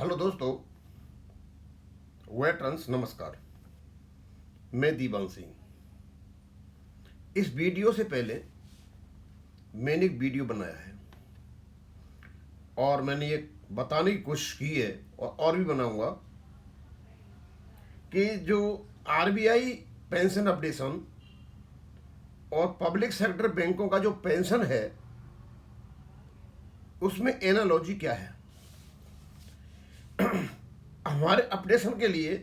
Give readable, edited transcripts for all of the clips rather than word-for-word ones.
Hello दोस्तों, veterans नमस्कार। मैं दीवान सिंह। इस वीडियो से पहले मैंने एक वीडियो बनाया है और मैंने ये बताने की कोशिश की है और भी बनाऊंगा कि जो आरबीआई पेंशन अपडेशन और पब्लिक सेक्टर बैंकों का जो पेंशन है उसमें एनालॉजी क्या है। हमारे अपडेशन के लिए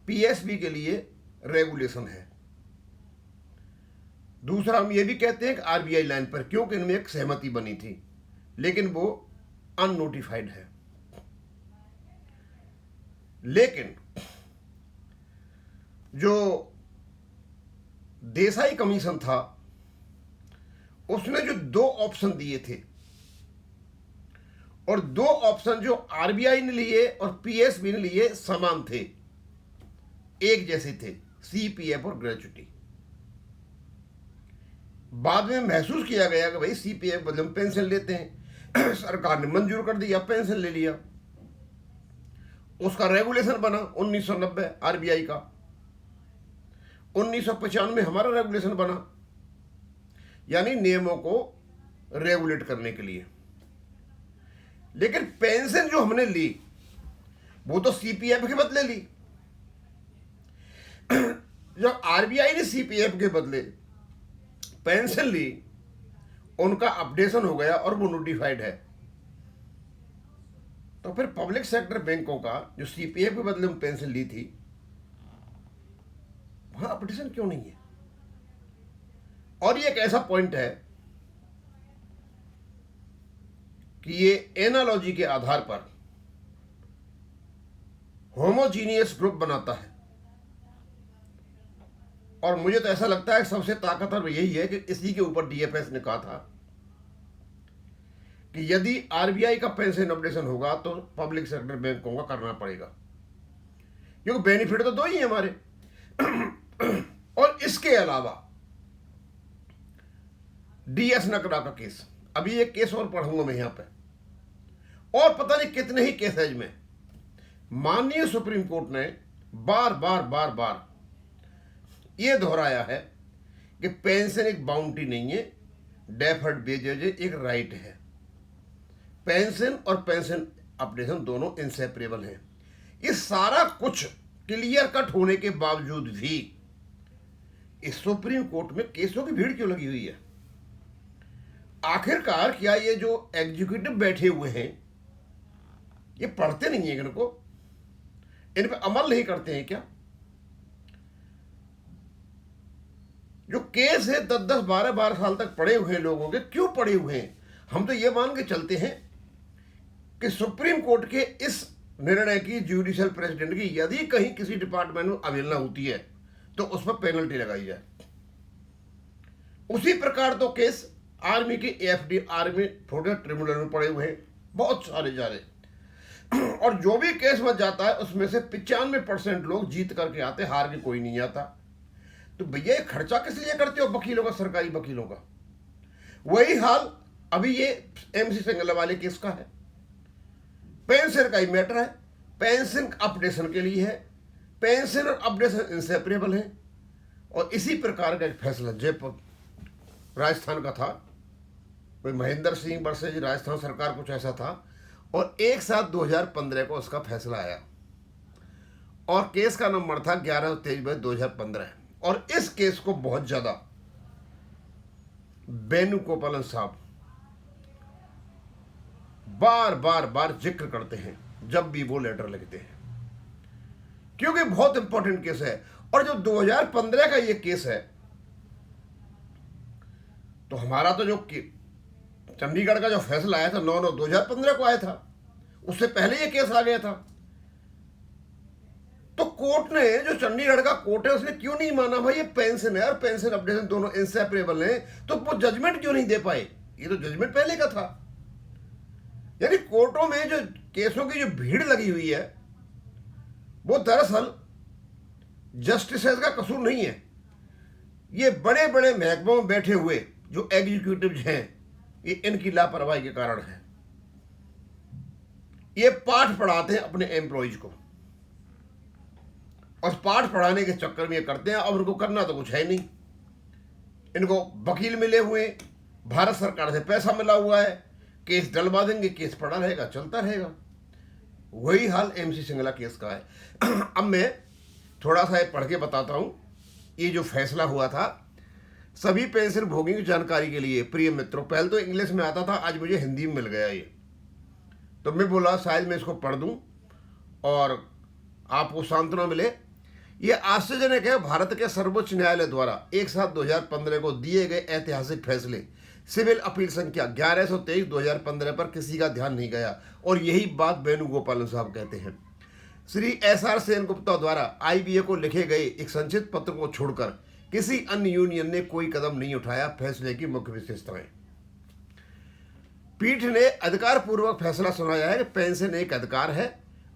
पीएसबी के लिए रेगुलेशन है। दूसरा, हम ये भी कहते हैं कि आरबीआई लाइन पर, क्योंकि इनमें एक सहमति बनी थी लेकिन वो अननोटिफाइड है। लेकिन जो देसाई कमीशन था उसने जो दो ऑप्शन दिए थे और दो ऑप्शन जो आरबीआई ने लिए और पीएसबी ने लिए समान थे, एक जैसे थे, सीपीएफ और ग्रेच्युटी। बाद में महसूस किया गया कि भाई सीपीएफ बदले हम पेंशन लेते हैं, सरकार ने मंजूर कर दिया, पेंशन ले लिया। उसका रेगुलेशन बना 1990 आरबीआई का, 1995 हमारा रेगुलेशन बना, यानी नियमों को रेगुलेट करने के लिए। लेकिन पेंशन जो हमने ली वो तो सीपीएफ के बदले ली। जब आरबीआई ने सीपीएफ के बदले पेंशन ली, उनका अपडेशन हो गया और वो नोटिफाइड है। तो फिर पब्लिक सेक्टर बैंकों का जो सीपीएफ के बदले में पेंशन ली थी, वहां अपडेशन क्यों नहीं है? और ये एक ऐसा पॉइंट है कि ये एनालॉजी के आधार पर होमोजीनियस ग्रुप बनाता है। और मुझे तो ऐसा लगता है सबसे ताकतवर यही है कि इसी के ऊपर डीएफएस ने कहा था कि यदि आरबीआई का पेंशन अपडेशन होगा तो पब्लिक सेक्टर बैंकों का करना पड़ेगा, क्योंकि बेनिफिट तो दो ही है हमारे। और इसके अलावा डीएस नकड़ा का केस, अभी एक केस और पढ़ूंगा मैं यहां पे, और पता नहीं कितने ही केसेज में माननीय सुप्रीम कोर्ट ने बार बार बार बार यह दोहराया है कि पेंशन एक बाउंड्री नहीं है, डेफर्ड वेजेज एक राइट है। पेंशन और पेंशन अपडेशन दोनों इनसेपरेबल हैं। ये सारा कुछ क्लियर कट होने के बावजूद भी इस सुप्रीम कोर्ट में केसों की भीड़ क्यों लगी हुई है? आखिरकार क्या ये जो एग्जीक्यूटिव बैठे हुए हैं ये पढ़ते नहीं है इनको? इन पर अमल नहीं करते हैं क्या? जो केस है 10-10 12-12 साल तक पड़े हुए हैं लोगों के, क्यों पड़े हुए हैं? हम तो ये मान के चलते हैं कि सुप्रीम कोर्ट के इस निर्णय की, जुडिशियल प्रेसिडेंट की, यदि कहीं किसी डिपार्टमेंट में अवहेलना होती है तो उस पर पेनल्टी लगाई जाए। उसी प्रकार तो केस आर्मी की एफडी, आर्मी प्रोटेक्ट ट्रिब्यूनल में पड़े हुए हैं बहुत सारे जारे। और जो भी केस बच जाता है उसमें से 95% लोग जीत करके आते, हार के कोई नहीं आता। तो भैया खर्चा किस लिए करते हो वकीलों का, सरकारी वकीलों का? वही हाल अभी ये एमसी सिंगला वाले केस का है। पेंशन का ही मैटर है, पेंशन अपडेशन के लिए है, पेंशन और अपडेशन इंसेपरेबल है। और इसी प्रकार का एक फैसला जयपुर राजस्थान का था, कोई महेंद्र सिंह वर्सेज राजस्थान सरकार, कुछ ऐसा था। और एक साथ 2015 को उसका फैसला आया और केस का नंबर था 11/23/2015। और इस केस को बहुत ज्यादा वेणुगोपालन साहब बार बार बार जिक्र करते हैं जब भी वो लेटर लिखते हैं, क्योंकि बहुत इंपॉर्टेंट केस है। और जो 2015 का ये केस है, तो हमारा तो जो चंडीगढ़ का जो फैसला आया था 9/9/2015 को आया था, उससे पहले ये केस आ गया था। तो कोर्ट ने, जो चंडीगढ़ का कोर्ट है, उसने क्यों नहीं माना भाई ये पेंशन है और पेंशन अपडेशन दोनों इनसेपरेबल हैं? तो वो जजमेंट क्यों नहीं दे पाए? ये तो जजमेंट पहले का था। यानी कोर्टों में जो केसों की जो भीड़ लगी हुई है वो दरअसल जस्टिसेस का कसूर नहीं है। ये बड़े बड़े महकमों में बैठे हुए जो एग्जीक्यूटिव हैं, ये इनकी लापरवाही के कारण है। ये पाठ पढ़ाते हैं अपने एम्प्लॉयज को, और पाठ पढ़ाने के चक्कर में ये करते हैं। अब उनको करना तो कुछ है नहीं, इनको वकील मिले हुए, भारत सरकार से पैसा मिला हुआ है, केस डलवा देंगे, केस पड़ा रहेगा, चलता रहेगा। वही हाल MC सिंगला केस का है। अब मैं थोड़ा सा पढ़ के बताता हूं। ये जो फैसला हुआ था, सभी पेंशन भोगियों की जानकारी के लिए प्रिय मित्रों, पहले तो इंग्लिश में आता था, आज मुझे हिंदी में मिल गया ये, तो मैं बोला शायद मैं इसको पढ़ दूं और आपको सांत्वना मिले। ये आश्चर्यजनक है, भारत के सर्वोच्च न्यायालय द्वारा 1/7/2015 को दिए गए ऐतिहासिक फैसले सिविल अपील संख्या 1123/2015 पर किसी का ध्यान नहीं गया, और यही बात वेणुगोपालन साहब कहते हैं। श्री SR सेनगुप्ता द्वारा IBA को लिखे गए एक संक्षिप्त पत्र को छोड़कर किसी अन्य यूनियन ने कोई कदम नहीं उठाया। फैसले की मुख्य विशेषताएं। पीठ ने अधिकार पूर्वक फैसला सुनाया है कि पेंशन एक अधिकार है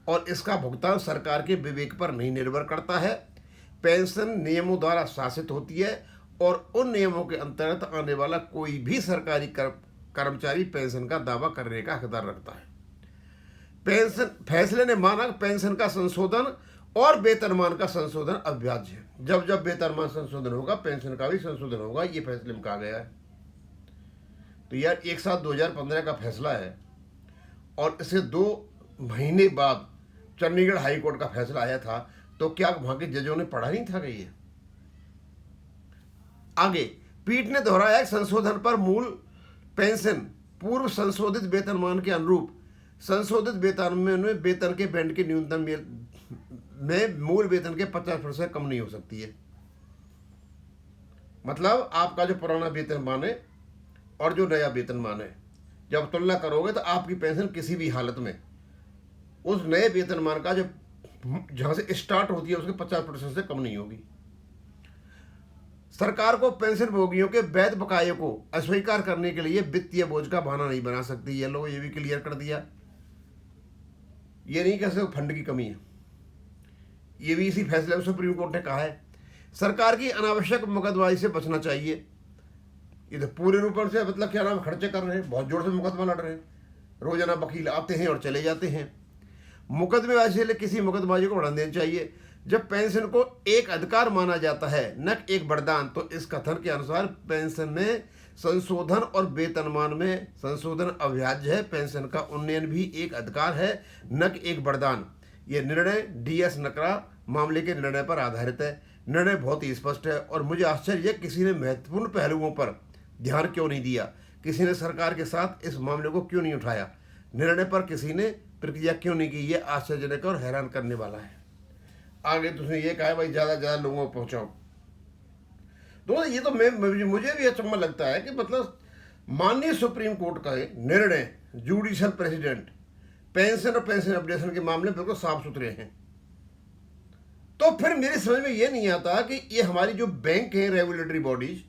और इसका भुगतान सरकार के विवेक पर नहीं निर्भर करता है। पेंशन नियमों द्वारा शासित होती है और उन नियमों के अंतर्गत आने वाला कोई भी सरकारी कर्मचारी पेंशन का दावा करने का हकदार रखता है। पेंशन फैसले ने माना कि पेंशन का संशोधन और वेतनमान का संशोधन अविभाज्य है। जब जब वेतनमान संशोधन होगा, पेंशन का भी संशोधन होगा, ये फैसले में कहा गया है। तो यार 1/7/2015 का फैसला है, और इससे 2 महीने बाद चंडीगढ़ हाईकोर्ट का फैसला आया था। तो क्या वहां के जजों ने पढ़ा नहीं था कि ये आगे पीठ ने दोहराया संशोधन पर मूल पेंशन पूर्व संशोधित वेतनमान के अनुरूप संशोधित वेतन में वेतन के बैंड के न्यूनतम में मूल वेतन के 50% कम नहीं हो सकती है। मतलब आपका जो पुराना वेतनमान है और जो नया वेतनमान है, जब तुलना करोगे तो आपकी पेंशन किसी भी हालत में उस नए वेतनमान का जो जहां से स्टार्ट होती है उसके 50% से कम नहीं होगी। सरकार को पेंशन भोगियों के वैध बकाये को अस्वीकार करने के लिए वित्तीय बोझ का बहाना नहीं बना सकती। ये लोग ये भी क्लियर कर दिया। ये नहीं कह सकते फंड की कमी है, ये भी इसी फैसले में सुप्रीम कोर्ट ने कहा है। सरकार की अनावश्यक मुकदमेबाजी से बचना चाहिए। ये तो पूरे रूप से मतलब क्या नाम खर्चे कर रहे हैं, बहुत जोर से मुकदमा लड़ रहे हैं, रोजाना वकील आते हैं और चले जाते हैं। मुकदमेबाजी से किसी मुकदमेबाजी को बढ़ा देना चाहिए। जब पेंशन को एक अधिकार माना जाता है न एक वरदान, तो इस कथन के अनुसार पेंशन में संशोधन और वेतनमान में संशोधन अविभाज्य है। पेंशन का उन्नयन भी एक अधिकार है न कि एक वरदान। ये निर्णय DS नकरा मामले के निर्णय पर आधारित है। निर्णय बहुत ही स्पष्ट है और मुझे आश्चर्य है किसी ने महत्वपूर्ण पहलुओं पर ध्यान क्यों नहीं दिया, किसी ने सरकार के साथ इस मामले को क्यों नहीं उठाया, निर्णय पर किसी ने प्रक्रिया क्यों नहीं की। ये आश्चर्यजनक और हैरान करने वाला है। आगे तो उसने ये कहा भाई ज़्यादा से ज़्यादा लोगों को पहुँचाओ। तो ये तो मुझे भी अचंभा लगता है कि मतलब माननीय सुप्रीम कोर्ट का निर्णय, जुडिशियल प्रेसिडेंट पेंशन और पेंशन अपडेशन के मामले बिल्कुल साफ सुथरे हैं। तो फिर मेरी समझ में ये नहीं आता कि ये हमारी जो बैंक है, रेगुलेटरी बॉडीज,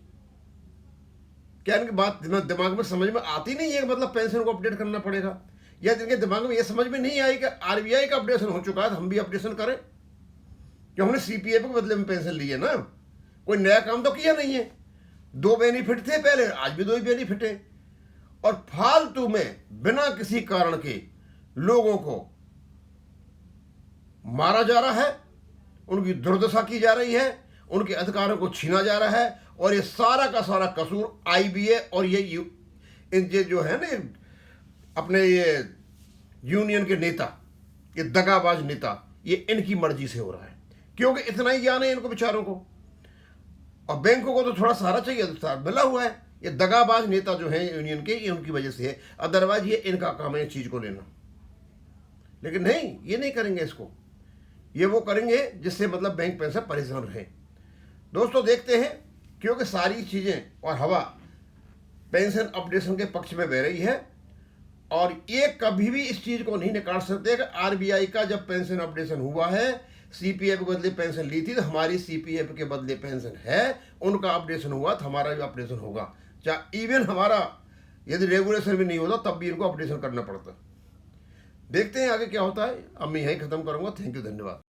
क्या इनकी बात दिमाग में समझ में आती नहीं है कि मतलब पेंशन को अपडेट करना पड़ेगा, या जिनके दिमाग में ये समझ में नहीं आई कि RBI का अपडेशन हो चुका है तो हम भी अपडेशन करें, कि हमने CPF के बदले में पेंशन ली है ना, कोई नया काम तो किया नहीं है। 2 बेनिफिट थे पहले, आज भी 2 ही बेनिफिट है, और फालतू में बिना किसी कारण के लोगों को मारा जा रहा है, उनकी दुर्दशा की जा रही है, उनके अधिकारों को छीना जा रहा है। और ये सारा का सारा कसूर IBA और ये जो है ना अपने ये यूनियन के नेता, ये दगाबाज नेता, ये इनकी मर्जी से हो रहा है, क्योंकि इतना ही ज्ञान है इनको बेचारों को, और बैंकों को तो थोड़ा सहारा चाहिए, तो सहारा मिला हुआ है। ये दगाबाज नेता जो है यूनियन के, ये उनकी वजह से है, अदरवाइज ये इनका काम है इस चीज को लेना। लेकिन नहीं, ये नहीं करेंगे इसको, ये वो करेंगे जिससे मतलब बैंक पैसा परेशान रहे। दोस्तों देखते हैं, क्योंकि सारी चीजें और हवा पेंशन अपडेशन के पक्ष में बह रही है, और ये कभी भी इस चीज को नहीं निकाल सकते कि RBI का जब पेंशन अपडेशन हुआ है, CPF के बदले पेंशन ली थी तो हमारी CPF के बदले पेंशन है, उनका अपडेशन हुआ तो हमारा भी अपडेशन होगा। चाहे इवन हमारा यदि रेगुलेशन भी नहीं होता तब भी इनको अपडेशन करना पड़ता। देखते हैं आगे क्या होता है। अब मैं यहीं खत्म करूंगा। थैंक यू, धन्यवाद।